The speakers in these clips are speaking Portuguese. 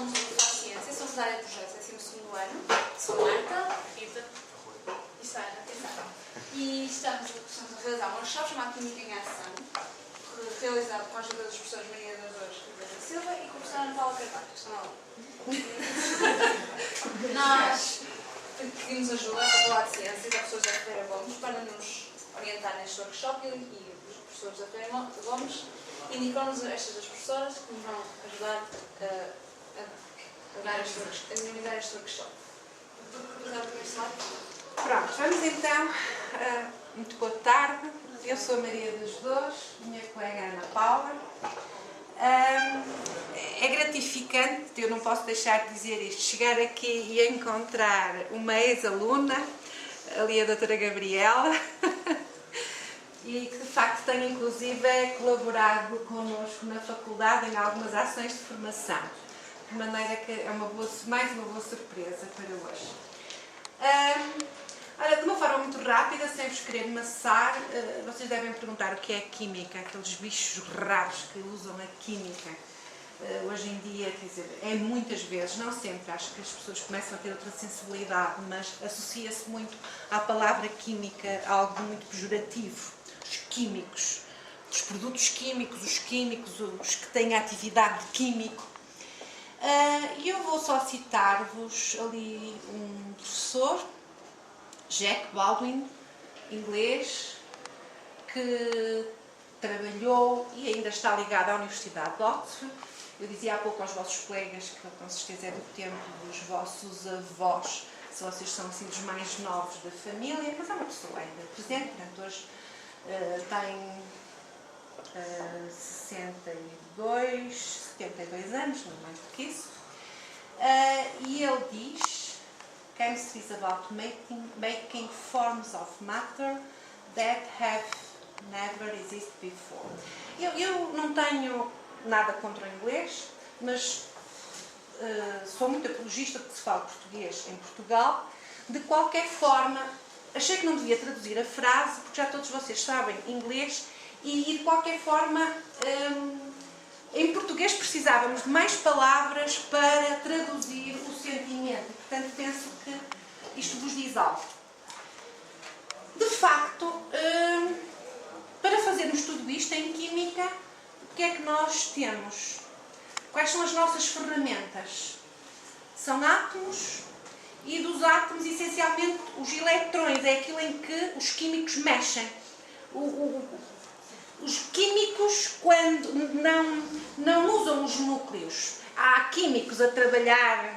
somos do Faz Ciência, somos da área de projetos, é assim no segundo ano. Sou Marta, Rita e Sara. E estamos a realizar um workshop chamado Química em Ação, realizado com a ajuda dos professores Maria das Dores e Pedro Silva e com a professora Ana Paula Carvalho, que estão lá. Nós pedimos ajuda à Faculdade de Ciências, a professores da Ferreira Gomes, para nos orientar neste workshop e os professores da Ferreira Gomes indicam-nos estas duas professoras que nos vão ajudar a dinamizar este workshop. Pronto, vamos então. Muito boa tarde. Eu sou a Maria das Dores, minha colega Ana Paula. É gratificante, eu não posso deixar de dizer isto, chegar aqui e encontrar uma ex-aluna, ali a doutora Gabriela, e que de facto tem inclusive colaborado connosco na faculdade em algumas ações de formação, de maneira que é mais uma boa surpresa para hoje. Olha, de uma forma muito rápida, sem vos querer maçar, vocês devem perguntar o que é química, aqueles bichos raros que usam a química. Hoje em dia, quer dizer, é muitas vezes, não sempre, acho que as pessoas começam a ter outra sensibilidade, mas associa-se muito à palavra química, a algo muito pejorativo. Os químicos, os produtos químicos, os que têm atividade de químico. E eu vou só citar-vos ali um professor, Jack Baldwin, inglês, que trabalhou e ainda está ligado à Universidade de Oxford. Eu dizia há pouco aos vossos colegas que com certeza é do tempo dos vossos avós, se vocês são assim dos mais novos da família, mas é uma pessoa ainda presente, portanto hoje tem 72 anos, não mais do que isso, e ele diz: Chemistry is about making forms of matter that have never existed before. Eu não tenho nada contra o inglês, mas sou muito apologista de que se fale português em Portugal. De qualquer forma, achei que não devia traduzir a frase, porque já todos vocês sabem inglês, e de qualquer forma, em português precisávamos de mais palavras para traduzir o sentimento. Portanto, penso que isto vos diz algo. De facto, para fazermos tudo isto em química, o que é que nós temos? Quais são as nossas ferramentas? São átomos, e dos átomos, essencialmente, os eletrões, é aquilo em que os químicos mexem. Os químicos, quando não usam os núcleos, há químicos a trabalhar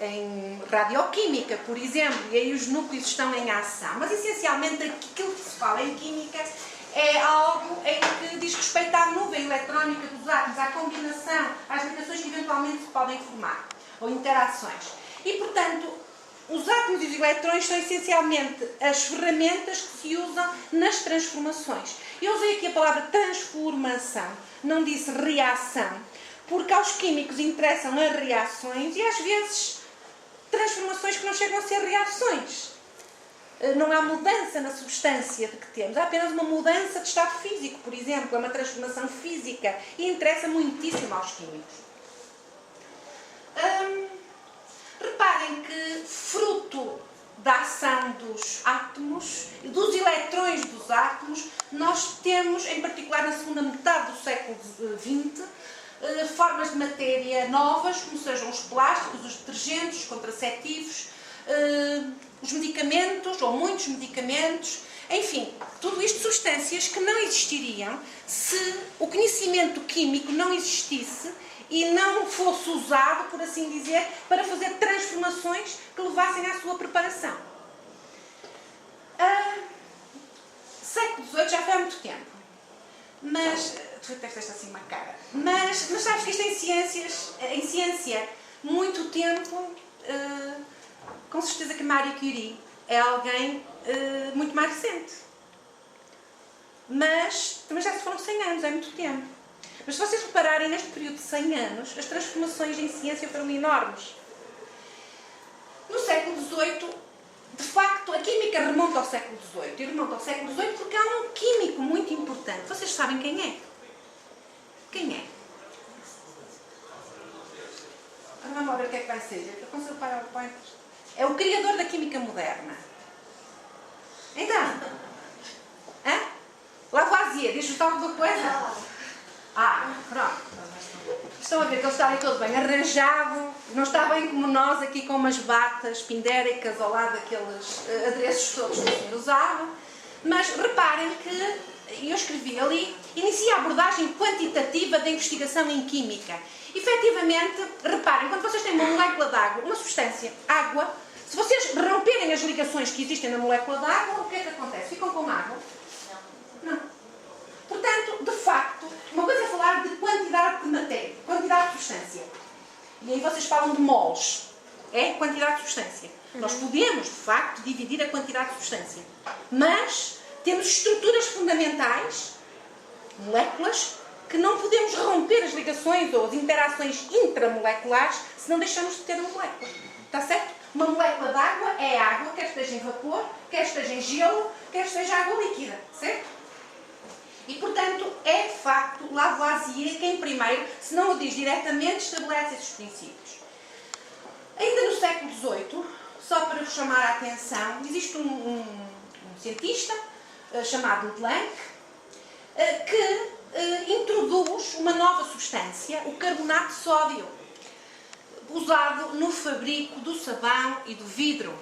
em radioquímica, por exemplo, e aí os núcleos estão em ação. Mas, essencialmente, aquilo que se fala em química é algo em que diz respeito à nuvem eletrónica dos átomos, à combinação, às ligações que eventualmente se podem formar, ou interações. E, portanto, os átomos e os eletrões são essencialmente as ferramentas que se usam nas transformações. Eu usei aqui a palavra transformação, não disse reação, porque aos químicos interessam as reações e às vezes transformações que não chegam a ser reações. Não há mudança na substância de que temos, há apenas uma mudança de estado físico, por exemplo, é uma transformação física e interessa muitíssimo aos químicos. Reparem que, fruto da ação dos átomos, dos eletrões dos átomos, nós temos, em particular na segunda metade do século XX, formas de matéria novas, como sejam os plásticos, os detergentes, os contraceptivos, os medicamentos, ou muitos medicamentos, enfim, tudo isto substâncias que não existiriam se o conhecimento químico não existisse e não fosse usado, por assim dizer, para fazer transformações que levassem à sua preparação. Século XVIII já foi há muito tempo, mas tu tens assim uma cara. Mas sabes que isto em ciência, muito tempo, com certeza que Marie Curie é alguém muito mais recente. Mas também já se foram 100 anos, é muito tempo. Mas se vocês repararem, neste período de 100 anos, as transformações em ciência foram enormes. No século XVIII, de facto, a química remonta ao século XVIII. E remonta ao século XVIII porque há um químico muito importante. Vocês sabem quem é? Quem é? lá ver o que é que vai ser. Eu consigo PowerPoint. É o criador da química moderna. Então, Lavoisier, diz-vos alguma coisa? Pronto. Estão a ver que ele está ali todo bem arranjado, não está bem como nós aqui com umas batas pindéricas ao lado daqueles adereços todos que o senhor usava. Mas reparem que eu escrevi ali, inicia a abordagem quantitativa da investigação em química. Efetivamente, reparem, quando vocês têm uma molécula de água, uma substância, água, se vocês romperem as ligações que existem na molécula de água, o que é que acontece? Ficam com água? Não. Portanto, de facto, uma coisa é falar de quantidade de matéria, quantidade de substância. E aí vocês falam de moles. É quantidade de substância. Nós podemos, de facto, dividir a quantidade de substância. Mas temos estruturas fundamentais, moléculas, que não podemos romper as ligações ou as interações intramoleculares se não deixamos de ter uma molécula. Está certo? Uma molécula de água é água, quer esteja em vapor, quer esteja em gelo, quer esteja água líquida. Certo? E, portanto, é de facto Lavoisier quem primeiro, se não o diz diretamente, estabelece esses princípios. Ainda no século XVIII, só para vos chamar a atenção, existe um cientista chamado Leblanc que introduz uma nova substância, o carbonato de sódio, usado no fabrico do sabão e do vidro.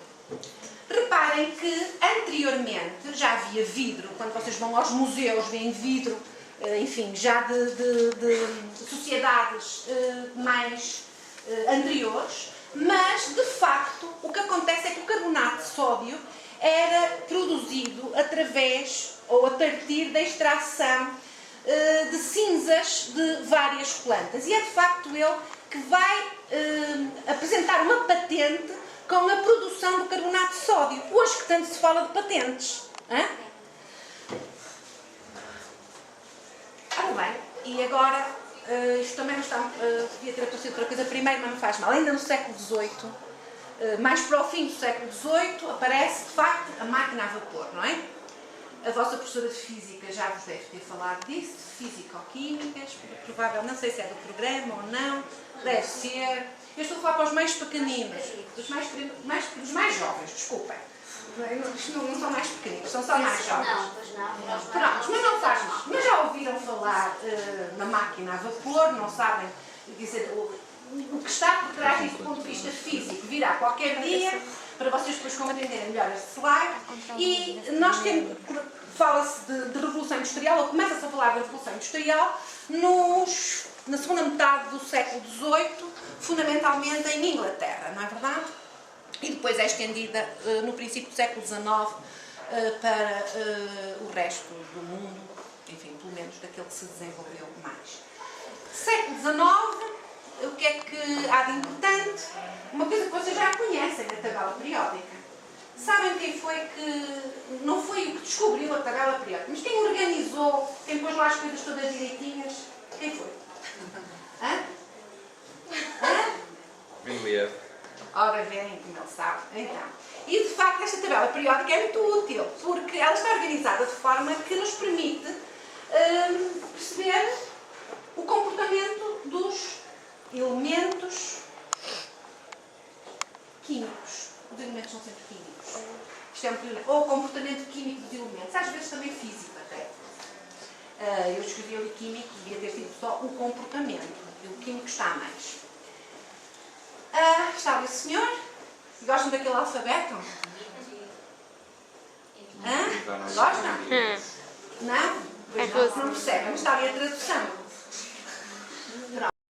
Reparem que anteriormente já havia vidro, quando vocês vão aos museus, veem vidro, enfim, já de sociedades mais anteriores, mas de facto o que acontece é que o carbonato de sódio era produzido através ou a partir da extração de cinzas de várias plantas. E é de facto ele que vai apresentar uma patente com a produção do carbonato de sódio. Hoje que tanto se fala de patentes. Ora bem, e agora, isto também não está, devia ter aparecido outra coisa primeiro, mas não faz mal. Ainda no século XVIII, mais para o fim do século XVIII, aparece de facto a máquina a vapor, não é? A vossa professora de Física já vos deve ter falado disso, de Físico-Químicas, provavelmente, não sei se é do programa ou não, deve ser. Eu estou a falar para os mais pequeninos, dos mais jovens, desculpem. Isto não são mais pequeninos, são só mais jovens. Não, pois não. Pronto, mas não faz mal. Mas já ouviram falar na máquina a vapor, não sabem dizer o que está por trás disso do ponto de vista físico. Virá qualquer dia, para vocês depois compreenderem melhor este slide. E nós temos, fala-se de Revolução Industrial, ou começa-se a falar de Revolução Industrial, na segunda metade do século XVIII, fundamentalmente em Inglaterra, não é verdade? E depois é estendida no princípio do século XIX para o resto do mundo, enfim, pelo menos daquele que se desenvolveu mais. Século XIX, o que é que há de importante? Uma coisa que vocês já conhecem, a tabela periódica. Sabem quem foi que... Não foi o que descobriu a tabela periódica, mas quem organizou, quem pôs lá as coisas todas direitinhas? Quem foi? Mendeleev. Ora bem, como ele sabe. Então, e de facto esta tabela periódica é muito útil, porque ela está organizada de forma que nos permite perceber o comportamento dos elementos químicos. Os elementos são sempre químicos. Isto é muito, ou o comportamento químico dos elementos, às vezes também físico até. Eu escrevi ali químico, devia ter sido só o comportamento. E o químico está a mais. Está ali o senhor? Gostam daquele alfabeto? Gostam? Não? Pois não percebem, mas está ali a tradução.